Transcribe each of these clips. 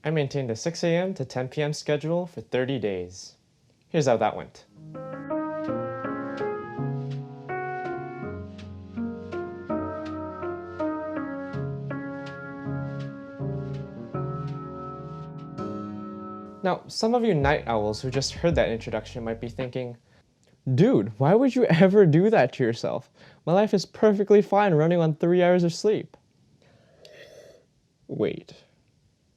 I maintained a 6 a.m. to 10 p.m. schedule for 30 days. Here's how that went. Now, some of you night owls who just heard that introduction might be thinking, dude, why would you ever do that to yourself? My life is perfectly fine running on 3 hours of sleep. Wait,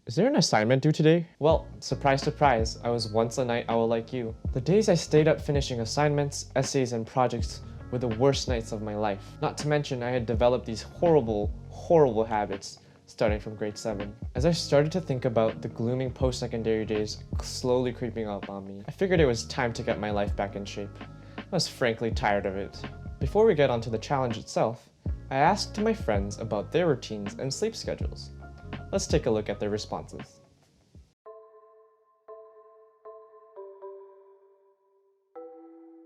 is there an assignment due today? Well, surprise, surprise, I was once a night owl like you. The days I stayed up finishing assignments, essays, and projects were the worst nights of my life. Not to mention I had developed these horrible, horrible habits starting from grade 7. As I started to think about the glooming post-secondary days slowly creeping up on me, I figured it was time to get my life back in shape. I was frankly tired of it. Before we get onto the challenge itself, I asked my friends about their routines and sleep schedules. Let's take a look at their responses.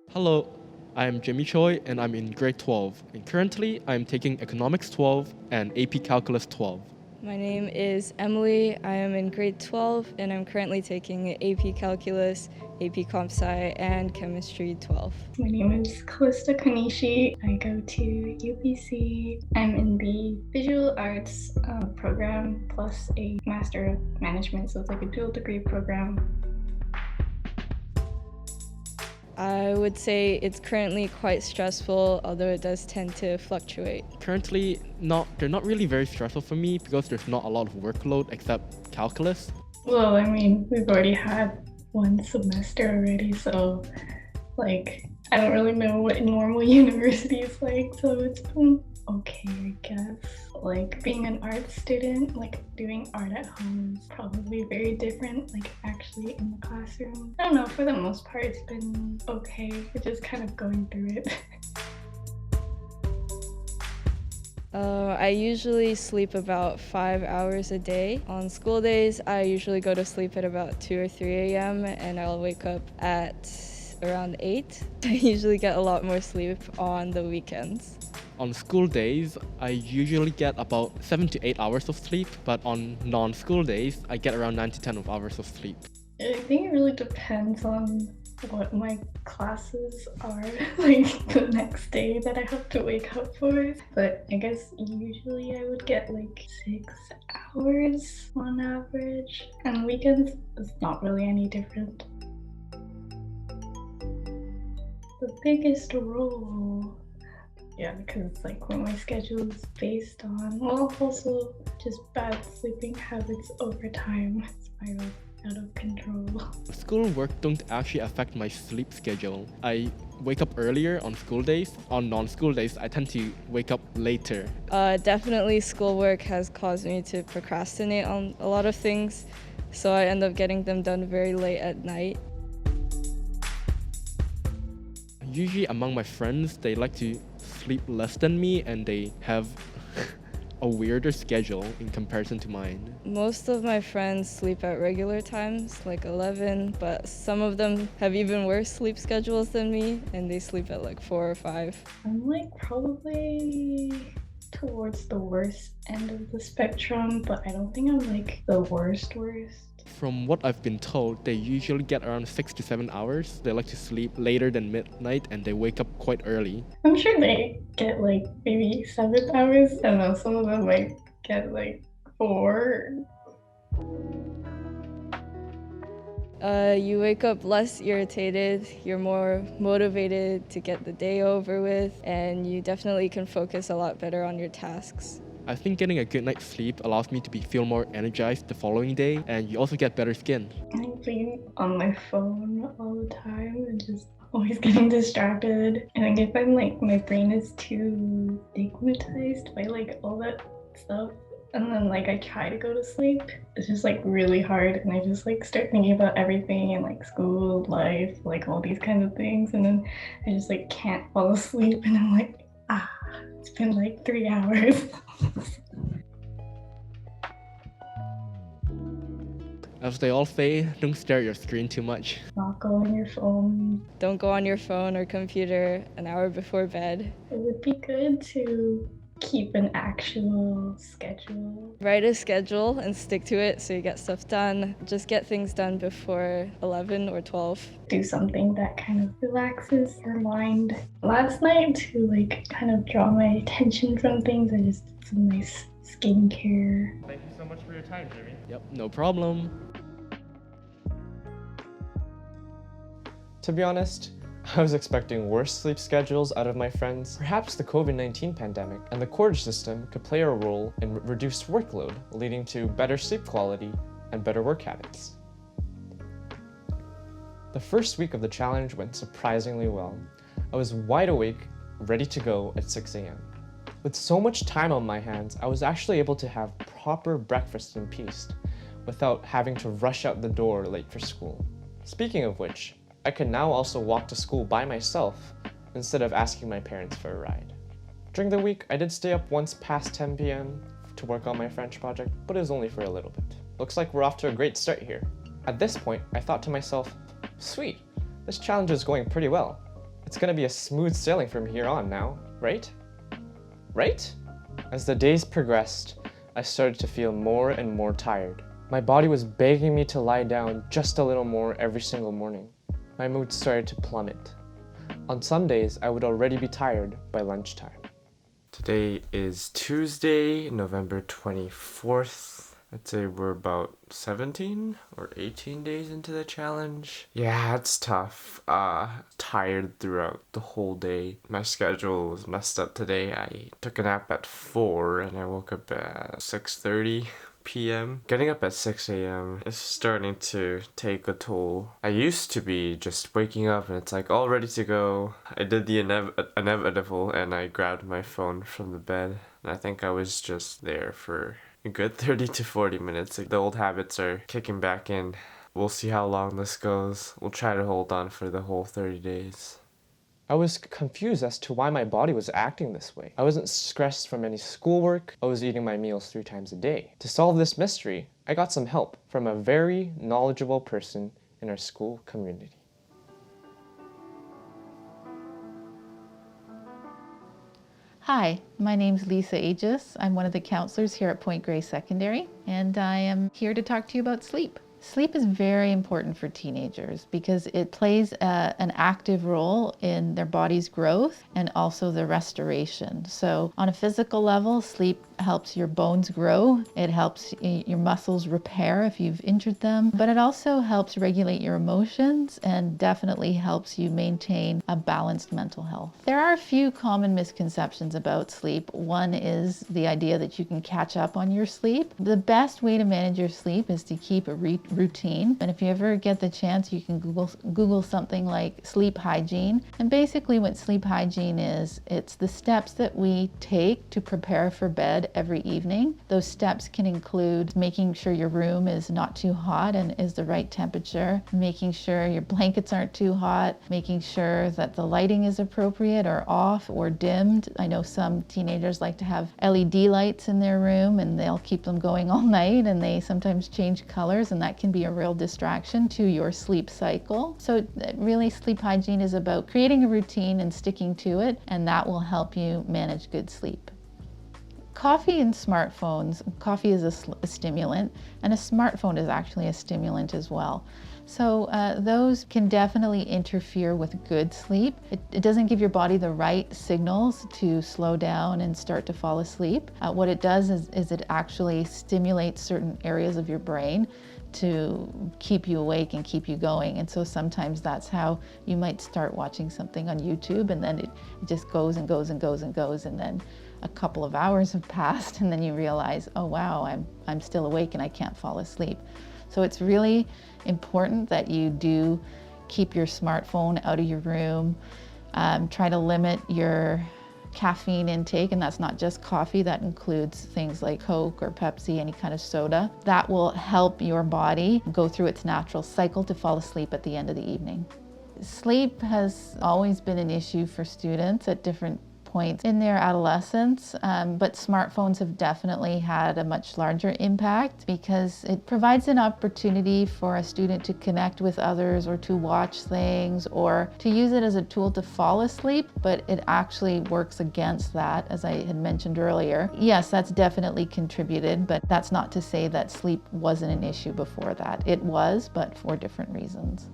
Hello, I am Jimmy Choy and I'm in grade 12. And currently, I am taking Economics 12 and AP Calculus 12. My name is Emily. I am in grade 12 and I'm currently taking AP Calculus, AP Comp Sci, and Chemistry 12. My name is Calista Konishi. I go to UPC. I'm in the Visual Arts program plus a Master of Management, so it's like a dual degree program. I would say it's currently quite stressful, although it does tend to fluctuate. Currently, they're not really very stressful for me because there's not a lot of workload except calculus. Well, I mean, we've already had one semester already, so like, I don't really know what normal university is like, so it's been okay, I guess. Like, being an art student, like doing art at home is probably very different, like actually in the classroom. I don't know, for the most part it's been okay. It's just kind of going through it. I usually sleep about 5 hours a day. On school days, I usually go to sleep at about 2 or 3 a.m. and I'll wake up at around 8. I usually get a lot more sleep on the weekends. On school days, I usually get about 7 to 8 hours of sleep, but on non-school days, I get around 9 to 10 hours of sleep. I think it really depends on what my classes are, like the next day that I have to wake up for. But I guess usually I would get like 6 hours on average, and weekends is not really any different. The biggest role, yeah, because it's like what my schedule is based on. Well, also just bad sleeping habits over time spiral out of control. School work don't actually affect my sleep schedule. I wake up earlier on school days. On non-school days, I tend to wake up later. Definitely schoolwork has caused me to procrastinate on a lot of things, so I end up getting them done very late at night. Usually among my friends, they like to sleep less than me and they have a weirder schedule in comparison to mine. Most of my friends sleep at regular times, like 11, but some of them have even worse sleep schedules than me, and they sleep at like 4 or 5. I'm like probably towards the worst end of the spectrum, but I don't think I'm like the worst. From what I've been told, they usually get around 6 to 7 hours. They like to sleep later than midnight and they wake up quite early. I'm sure they get like maybe 7 hours. I don't know, some of them might get like 4. You wake up less irritated, you're more motivated to get the day over with, and you definitely can focus a lot better on your tasks. I think getting a good night's sleep allows me to feel more energized the following day, and you also get better skin. I'm being on my phone all the time and just always getting distracted. And like if I'm like, my brain is too stigmatized by like all that stuff, and then like I try to go to sleep, it's just like really hard, and I just like start thinking about everything and like school, life, like all these kinds of things, and then I just like can't fall asleep, and I'm like, it's been like 3 hours. As they all say, don't stare at your screen too much. Not go on your phone. Don't go on your phone or computer an hour before bed. It would be good to keep an actual schedule. Write a schedule and stick to it so you get stuff done. Just get things done before 11 or 12. Do something that kind of relaxes your mind. Last night, to like kind of draw my attention from things, I just did some nice skincare. Thank you so much for your time, Jimmy. Yep, no problem. To be honest, I was expecting worse sleep schedules out of my friends. Perhaps the COVID-19 pandemic and the quarter system could play a role in reduced workload, leading to better sleep quality and better work habits. The first week of the challenge went surprisingly well. I was wide awake, ready to go at 6 a.m. With so much time on my hands, I was actually able to have proper breakfast in peace without having to rush out the door late for school. Speaking of which, I can now also walk to school by myself instead of asking my parents for a ride. During the week, I did stay up once past 10 p.m. to work on my French project, but it was only for a little bit. Looks like we're off to a great start here. At this point, I thought to myself, sweet, this challenge is going pretty well. It's gonna be a smooth sailing from here on now, right? Right? As the days progressed, I started to feel more and more tired. My body was begging me to lie down just a little more every single morning. My mood started to plummet. On some days, I would already be tired by lunchtime. Today is Tuesday, November 24th. I'd say we're about 17 or 18 days into the challenge. Yeah, it's tough. Tired throughout the whole day. My schedule was messed up today. I took a nap at 4 and I woke up at 6:30 p.m. Getting up at 6 a.m. is starting to take a toll. I used to be just waking up and it's like all ready to go. I did the inevitable and I grabbed my phone from the bed. And I think I was just there for a good 30 to 40 minutes. Like, the old habits are kicking back in. We'll see how long this goes. We'll try to hold on for the whole 30 days. I was confused as to why my body was acting this way. I wasn't stressed from any schoolwork. I was eating my meals 3 times a day. To solve this mystery, I got some help from a very knowledgeable person in our school community. Hi, my name's Lisa Agius. I'm one of the counselors here at Point Grey Secondary, and I am here to talk to you about sleep. Sleep is very important for teenagers because it plays an active role in their body's growth and also their restoration. So on a physical level, sleep helps your bones grow. It helps your muscles repair if you've injured them, but it also helps regulate your emotions and definitely helps you maintain a balanced mental health. There are a few common misconceptions about sleep. One is the idea that you can catch up on your sleep. The best way to manage your sleep is to keep a routine. And if you ever get the chance, you can Google something like sleep hygiene. And basically what sleep hygiene is, it's the steps that we take to prepare for bed every evening. Those steps can include making sure your room is not too hot and is the right temperature, making sure your blankets aren't too hot, making sure that the lighting is appropriate or off or dimmed. I know some teenagers like to have LED lights in their room and they'll keep them going all night, and they sometimes change colors, and that can be a real distraction to your sleep cycle. So really, sleep hygiene is about creating a routine and sticking to it, and that will help you manage good sleep. Coffee and smartphones. Coffee is a stimulant, and a smartphone is actually a stimulant as well. So those can definitely interfere with good sleep. It doesn't give your body the right signals to slow down and start to fall asleep. What it does is it actually stimulates certain areas of your brain to keep you awake and keep you going. And so sometimes that's how you might start watching something on YouTube, and then it just goes and goes and goes and goes, and then a couple of hours have passed, and then you realize, oh wow, I'm still awake and I can't fall asleep. So it's really important that you do keep your smartphone out of your room. Try to limit your caffeine intake, and that's not just coffee, that includes things like Coke or Pepsi, any kind of soda. That will help your body go through its natural cycle to fall asleep at the end of the evening. Sleep has always been an issue for students at different points in their adolescence, but smartphones have definitely had a much larger impact because it provides an opportunity for a student to connect with others or to watch things or to use it as a tool to fall asleep, but it actually works against that, as I had mentioned earlier. Yes, that's definitely contributed, but that's not to say that sleep wasn't an issue before that. It was, but for different reasons.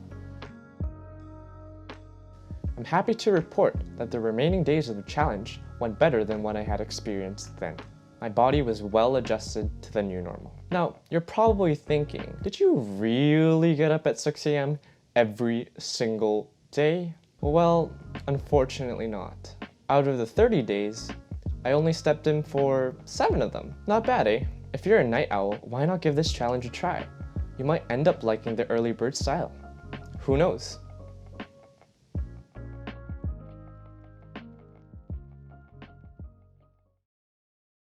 I'm happy to report that the remaining days of the challenge went better than what I had experienced then. My body was well adjusted to the new normal. Now, you're probably thinking, did you really get up at 6 a.m. every single day? Well, unfortunately not. Out of the 30 days, I only stepped in for 7 of them. Not bad, eh? If you're a night owl, why not give this challenge a try? You might end up liking the early bird style. Who knows?